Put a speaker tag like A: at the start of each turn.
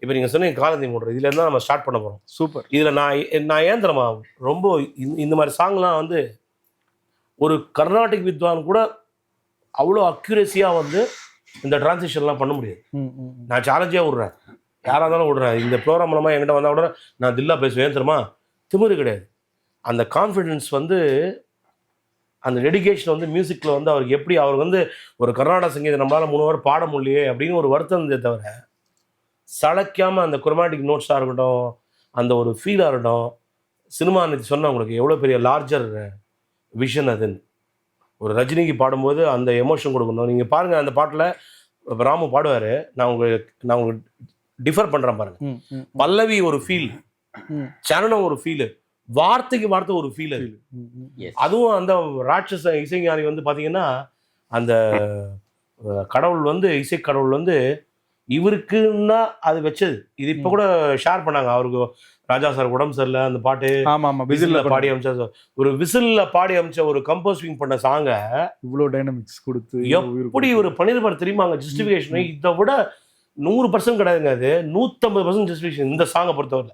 A: இப்போ நீங்கள் சொன்னீங்க காலந்தி மூடுற, இதுல இருந்தால் நம்ம ஸ்டார்ட் பண்ண போகிறோம்.
B: சூப்பர்.
A: இதில் நான் ஏன் தெரியுமா ரொம்ப இந்த மாதிரி சாங்லாம் வந்து ஒரு கர்நாடிக் வித்வான் கூட அவ்வளோ அக்யூரேசியாக வந்து இந்த டிரான்சிஷன்லாம் பண்ண முடியாது. நான் சேலஞ்சே விட்றேன், யாராக இருந்தாலும் விட்றேன். இந்த ப்ரோக்ராம் மூலமாக என்கிட்ட வந்தால் கூட நான் தில்லா பேசுவேன் தெரியுமா. திமிரு கிடையாது. அந்த கான்ஃபிடென்ஸ் வந்து, அந்த டெடிகேஷன் வந்து மியூசிக்கில் வந்து அவருக்கு எப்படி, அவருக்கு வந்து ஒரு கர்நாடக சங்கீதம் நம்மளால் 3 வாரம் பாட முடியலையே அப்படின்னு ஒரு வருத்தம் இருந்தே தவிர, சளைக்காமல் அந்த குரோமேட்டிக் நோட்ஸாக இருக்கட்டும், அந்த ஒரு ஃபீலாக இருக்கட்டும். சினிமா நேற்று சொன்னேன் உங்களுக்கு எவ்வளோ பெரிய லார்ஜர் விஷன் அதுன்னு. ஒரு ரஜினிக்கு பாடும்போது அந்த எமோஷன் கொடுக்கணும். நீங்கள் பாருங்கள் அந்த பாட்டில் ராமு பாடுவார். நான் உங்களுக்கு டிஃபர் பண்ணுறேன் பாருங்கள். பல்லவி ஒரு ஃபீல், சரணம் ஒரு ஃபீலு, வார்த்தைக்கு வார்த்தை ஒரு ஃபீல் அது. அதுவும் அந்த ராட்சச இசைஞானி வந்து பார்த்தீங்கன்னா, அந்த கடவுள் வந்து இசை கடவுள் வந்து இவருக்குன்னா அது வச்சது. இது இப்போ கூட ஷேர் பண்ணாங்க. அவருக்கு ராஜா சார் உடம்பு சரியில்லை, அந்த பாட்டு விசிலில் பாடி அமைச்சா, ஒரு விசிலில் பாடி அமைச்ச ஒரு கம்போசிங் பண்ண சாங்க
B: இவ்வளோ டைனமிக்ஸ் கொடுத்து
A: எப்படி ஒரு பண்ணிருப்பார் தெரியுமாங்க. ஜஸ்டிஃபிகேஷன் இதை விட 100% கிடையாதுங்க. அது 150% ஜஸ்டிஃபிகேஷன் இந்த சாங்கை பொறுத்தவரை.